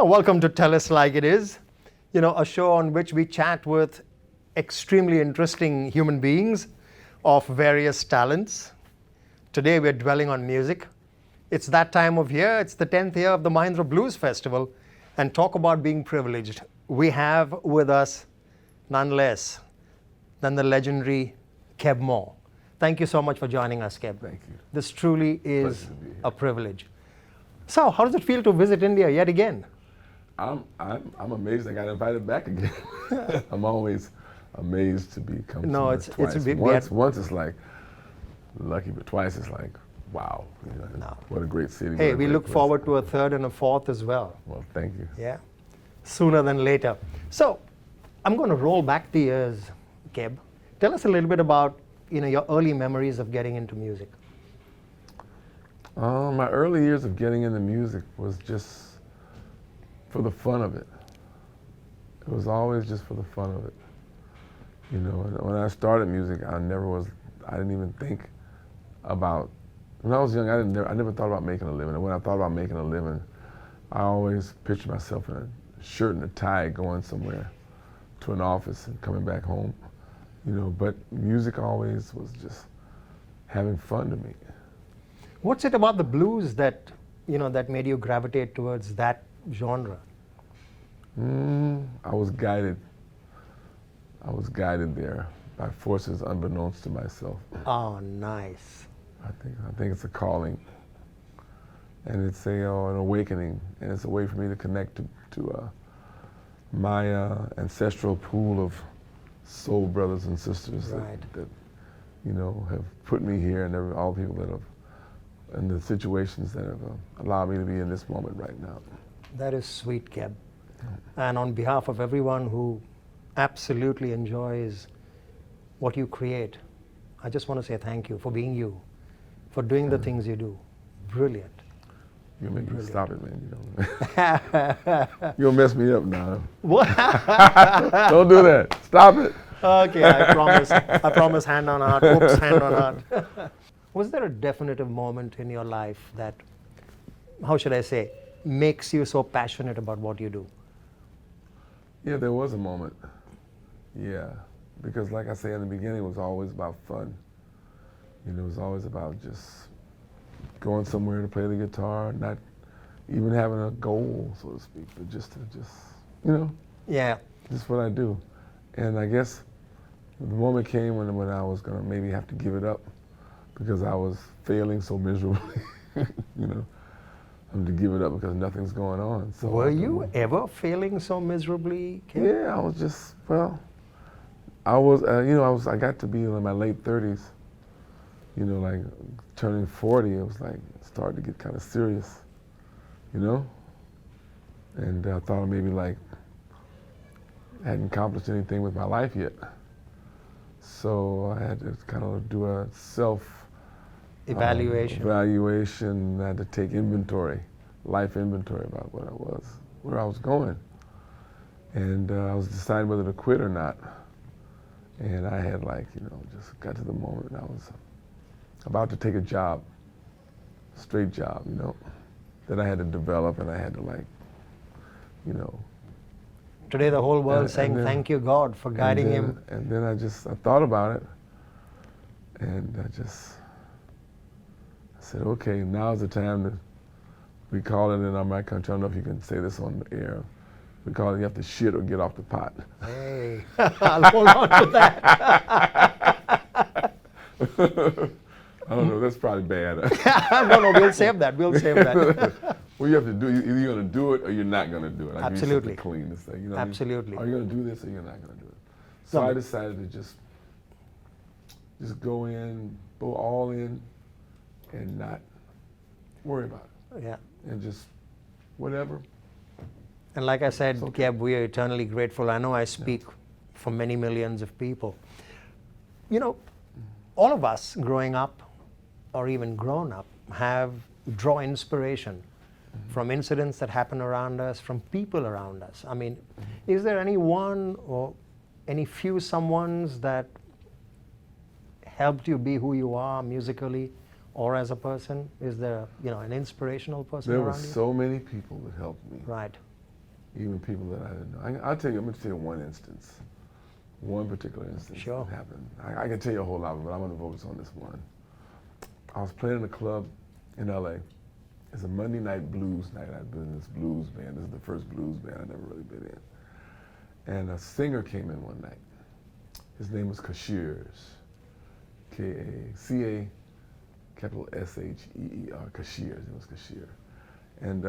So, welcome to Tell Us Like It Is, a show on which we chat with extremely interesting human beings of various talents. Today, we're dwelling on music. It's that time of year, it's the 10th year of the Mahindra Blues Festival, and talk about being privileged. We have with us none less than the legendary Keb Mo. Thank you so much for joining us, Keb. Thank you. This truly is Pleasure to be here. a privilege. So, how does it feel to visit India yet again? I'm amazed I got invited back again. I'm always amazed to come No, somewhere it's twice. a big. Once it's like lucky, but twice it's like wow. No. What a great city. Hey, what a we great look place. forward to a third and a fourth as well. Well, thank you. Yeah, sooner than later. So, I'm going to roll back the years, Keb. Tell us a little bit about your early memories of getting into music. My early years of getting into music was just for the fun of it. It was always just for the fun of it. When I started music, I didn't even think about, when I was young, I never thought about making a living. And when I thought about making a living, I always pictured myself in a shirt and a tie going somewhere to an office and coming back home. But music always was just having fun to me. What's it about the blues that made you gravitate towards that genre? I was guided there by forces unbeknownst to myself. Oh, nice. I think it's a calling, and it's an awakening, and it's a way for me to connect to my ancestral pool of soul brothers and sisters Right. that have put me here, and all the people that have, and the situations that have allowed me to be in this moment right now. That is sweet, Keb. And on behalf of everyone who absolutely enjoys what you create, I just want to say thank you for being you, for doing the things you do. Brilliant. You make me stop it, man. You'll mess me up now. What? Don't do that. Stop it. Okay, I promise. I promise, hand on heart. Oops, hand on heart. Was there a definitive moment in your life that, how should I say, makes you so passionate about what you do? Yeah, there was a moment. Yeah, because like I say in the beginning, it was always about fun. It was always about just going somewhere to play the guitar, not even having a goal, so to speak, but just Yeah. just what I do. And I guess the moment came when I was gonna maybe have to give it up because I was failing so miserably. I'm to give it up because nothing's going on. So Were you ever failing so miserably, Keb? Yeah, I was just, I got to be in my late 30s, like turning 40, it was like starting to get kind of serious, and I thought maybe I hadn't accomplished anything with my life yet. So I had to kind of do a evaluation. I had to take life inventory about what I was, where I was going. And I was deciding whether to quit or not. And I had just got to the moment and I was about to take a job, straight job, that I had to develop and I had to Today the whole world saying thank you, God, for guiding him. And then I thought about it and I said, okay, now's the time to, we call it in my country, I don't know if you can say this on the air, we call it you have to shit or get off the pot. Hey, I'll hold on to that. I don't know, that's probably bad. No, we'll save that, Well, you have to do, either you're going to do it or you're not going to do it. Absolutely. Clean this thing. Absolutely. Are you going to do this or you're not going to do it? So I decided to just go all in and not worry about it. Yeah. And just whatever. And like I said, okay. Keb, we are eternally grateful. I know I speak for many millions of people. All of us growing up or even grown up draw inspiration from incidents that happen around us, from people around us. I mean, is there any one or any few someones that helped you be who you are musically or as a person? Is there, an inspirational person There around were you? so many people that helped me. Right. even people that I didn't know. I'm going to tell you one instance, one particular instance Sure. that happened. I can tell you a whole lot, but I'm going to focus on this one. I was playing in a club in LA. It's a Monday night blues night. I've been in this blues band. This is the first blues band I've never really been in. And a singer came in one night. His name was Cashiers, K-A-C-A, capital S-H-E-E-R, Cashiers. It was Cashier. And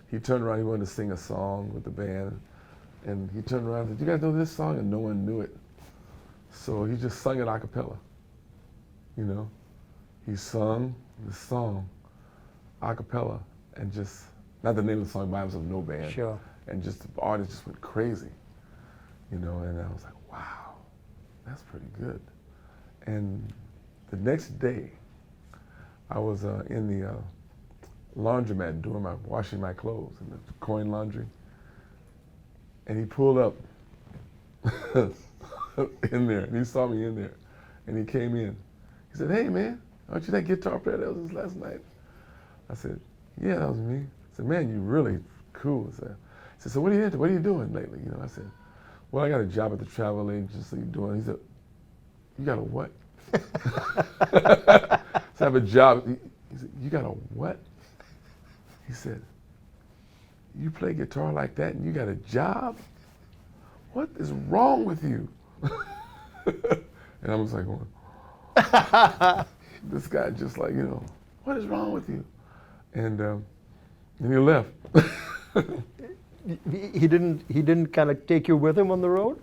he turned around, he wanted to sing a song with the band. And he turned around and said, "You guys know this song?" And no one knew it. So he just sung it a cappella, you know? He sung the song a cappella and just, not the name of the song by himself, no band. Sure. And just the audience just went crazy, you know? And I was like, wow, that's pretty good. And the next day, I was in the laundromat doing washing my clothes in the coin laundry. And he pulled up in there, and he saw me in there, and he came in. He said, "Hey man, aren't you that guitar player that was last night?" I said, "Yeah, that was me." He said, "Man, you really cool." He said, "So what are you into? What are you doing lately?" You know, I said, "Well, I got a job at the travel agency doing." He said, "You got a what?" So I have a job. He said, "You got a what?" He said, "You play guitar like that and you got a job? What is wrong with you?" And I was like going, this guy just like, you know, what is wrong with you? And he left. He didn't kind of take you with him on the road?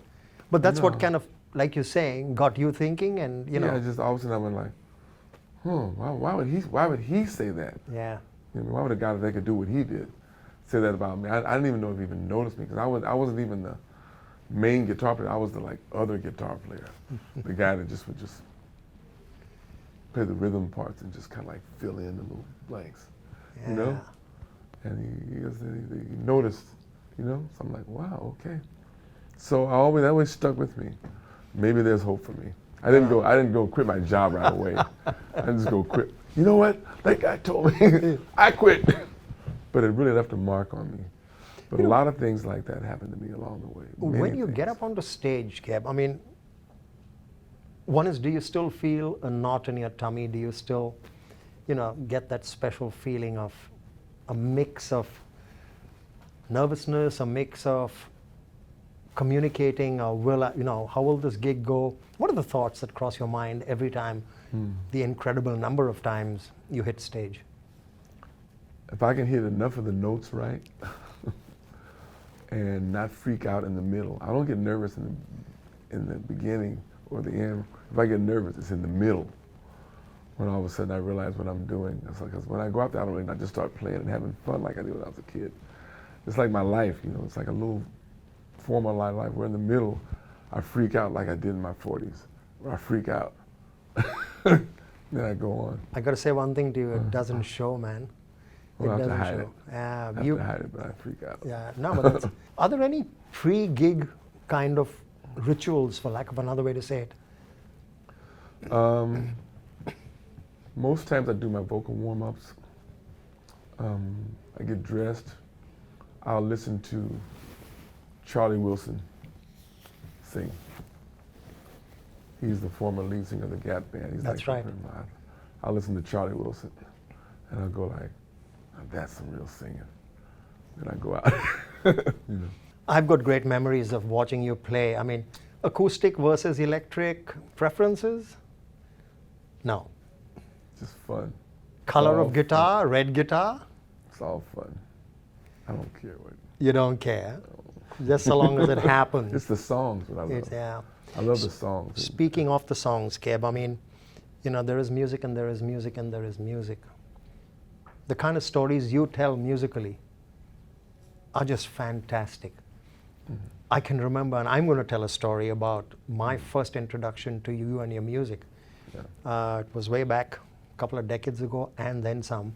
But that's what No. kind of, like you're saying, got you thinking and, you know. Yeah, just all of a sudden I went like, why would he say that? Yeah. You know, why would a guy that could do what he did say that about me? I didn't even know if he even noticed me, because I wasn't even the main guitar player. I was the like other guitar player, the guy that just would just play the rhythm parts and just kind of like fill in the little blanks, you know. And he noticed, you know. So I'm like, wow, okay. So that always stuck with me. Maybe there's hope for me. I didn't go quit my job right away. I didn't just go quit. You know what? That guy told me I quit. But it really left a mark on me. But a lot of things like that happened to me along the way. When you get up on the stage, Keb, I mean, one is, do you still feel a knot in your tummy? Do you still, you know, get that special feeling of a mix of nervousness, a mix of communicating, or how will this gig go? What are the thoughts that cross your mind every time, the incredible number of times you hit stage? If I can hit enough of the notes right and not freak out in the middle. I don't get nervous in the beginning or the end. If I get nervous, it's in the middle. When all of a sudden I realize what I'm doing. It's like, 'cause when I go out there, I just start playing and having fun like I did when I was a kid. It's like my life, you know. It's like a little form of my life where in the middle, I freak out like I did in my 40s, where I freak out. Then I go on. I got to say one thing to you, it doesn't show, man. Well, I have to doesn't hide show. it. I have to hide it, but I freak out. Yeah, no, but that's, are there any pre-gig kind of rituals, for lack of another way to say it? Most times I do my vocal warm-ups. I get dressed. I'll listen to Charlie Wilson sing. He's the former lead singer of the Gap Band. He's That's like, right. I'll listen to Charlie Wilson, and I'll go like, "Now that's some real singing." Then I go out. You know. I've got great memories of watching you play. I mean, acoustic versus electric preferences? No. Just fun. Color all of guitar, red guitar? It's all fun. I don't care what. You don't care. Just so long as it happens. It's the songs that I love. Yeah. I love the songs. Speaking of the songs, Keb, I mean, you know, there is music and there is music and there is music. The kind of stories you tell musically are just fantastic. Mm-hmm. I can remember, and I'm going to tell a story about my first introduction to you and your music. Yeah. It was way back, a couple of decades ago, and then some.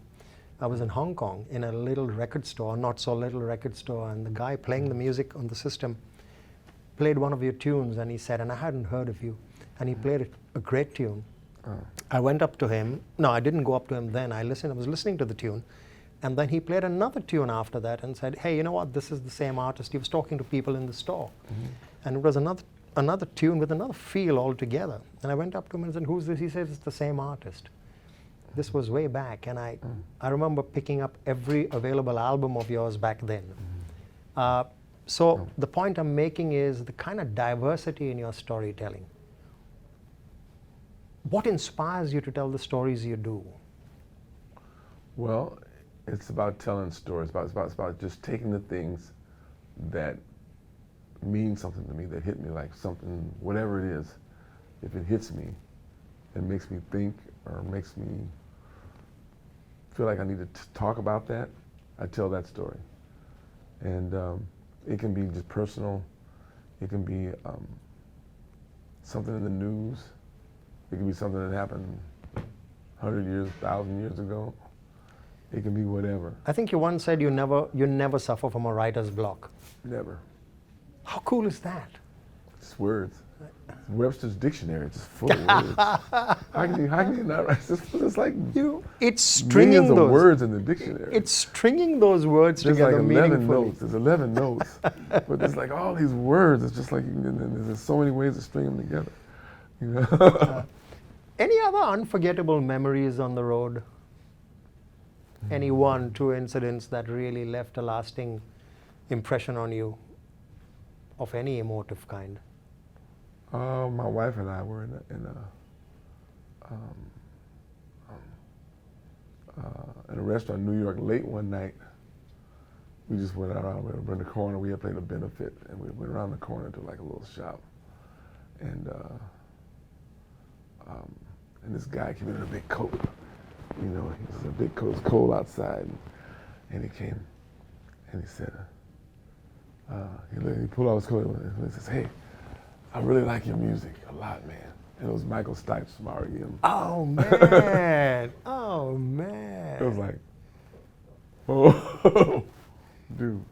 I was in Hong Kong in a little record store, not so little record store, and the guy playing the music on the system played one of your tunes, and he said, and I hadn't heard of you, and he played a great tune. I went up to him. No, I didn't go up to him then. I was listening to the tune, And then he played another tune after that and said, hey, you know what, this is the same artist. He was talking to people in the store. And it was another tune with another feel altogether. And I went up to him and said, who's this? He said, it's the same artist. This was way back. And I remember picking up every available album of yours back then. So the point I'm making is the kind of diversity in your storytelling. What inspires you to tell the stories you do? Well, it's about telling stories. It's about just taking the things that mean something to me, that hit me, like something, whatever it is. If it hits me, it makes me think or makes me feel like I need to talk about that, I tell that story. And it can be just personal. It can be something in the news. It can be something that happened 100 years, 1,000 years ago. It can be whatever. I think you once said you never suffer from a writer's block. Never. How cool is that? It's words. It's Webster's dictionary. It's just full of words. How can you not write? It's like it's stringing millions those of words in the dictionary. It's stringing those words There's together like 11 meaningfully. notes. There's 11 notes, but there's like all these words. It's just like there's so many ways to string them together. You know? Any other unforgettable memories on the road? Any one, two incidents that really left a lasting impression on you of any emotive kind? My wife and I were in a restaurant in New York late one night. We just went out around the corner. We had played a benefit, and we went around the corner to like a little shop. And this guy came in a big coat. You know, he was a big coat. It was cold outside, and he came, and he said, he pulled out his coat and he says, "Hey, I really like your music a lot, man." And it was Michael Stipes from R.E.M. Oh man! Oh man! It was like, oh, dude.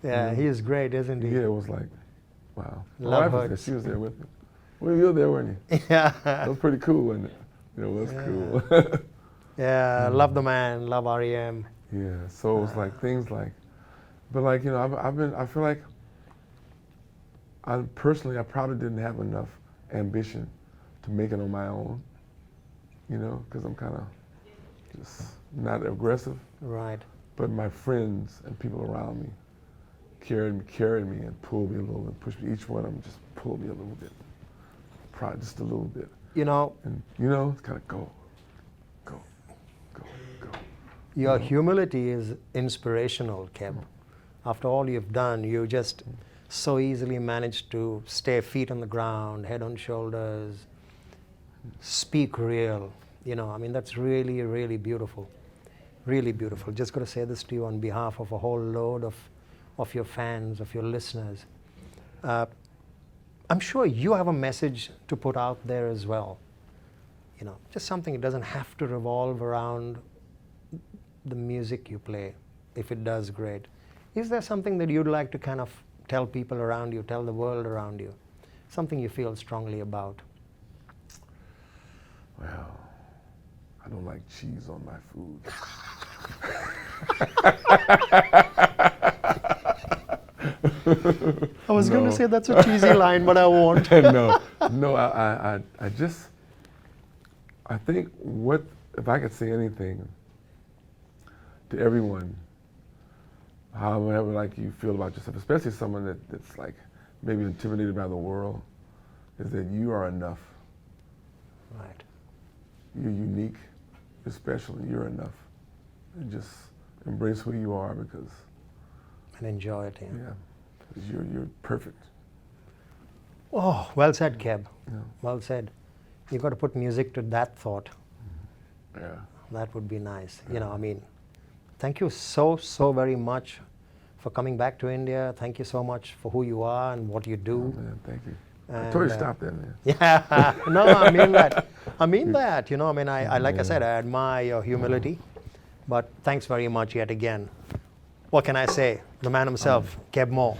Yeah, he is great, isn't he? Yeah, it was like, wow. My Love wife was hurts. there. She was there with me. Well, you were there, weren't you? Yeah. That was pretty cool, wasn't it? It was cool. Yeah, love the man, love REM. Yeah, so it was like things like, but like, you know, I feel like I probably didn't have enough ambition to make it on my own, you know, because I'm kind of just not aggressive. Right. But my friends and people around me carried me and pulled me a little and pushed me. Each one of them just pulled me a little bit, probably just a little bit. You know, And you know, it's kind of go. your humility is inspirational, Keb. After all you've done, you just so easily managed to stay feet on the ground, head on shoulders, speak real. You know, I mean, that's really, really beautiful. Really beautiful. Just got to say this to you on behalf of a whole load of your fans, of your listeners. I'm sure you have a message to put out there as well. You know, just something that doesn't have to revolve around the music you play. If it does, great. Is there something that you'd like to kind of tell people around you, tell the world around you? Something you feel strongly about? Well, I don't like cheese on my food. I was going to say that's a cheesy line, but I won't. No, I think if I could say anything to everyone, however like you feel about yourself, especially someone that's like maybe intimidated by the world, is that you are enough. Right. You're unique, you're special, and you're enough. And just embrace who you are because And enjoy it. Yeah. yeah, 'cause you're perfect. Oh, well said, Keb. Yeah. Well said. You've got to put music to that thought. Yeah. That would be nice. You know, I mean, thank you so very much for coming back to India. Thank you so much for who you are and what you do. Oh, man, thank you. I And, told you to stop that, man. Yeah, no, I mean that. I mean that. You know, I mean, I like I said, I admire your humility. But thanks very much yet again. What can I say? The man himself, Keb Mo.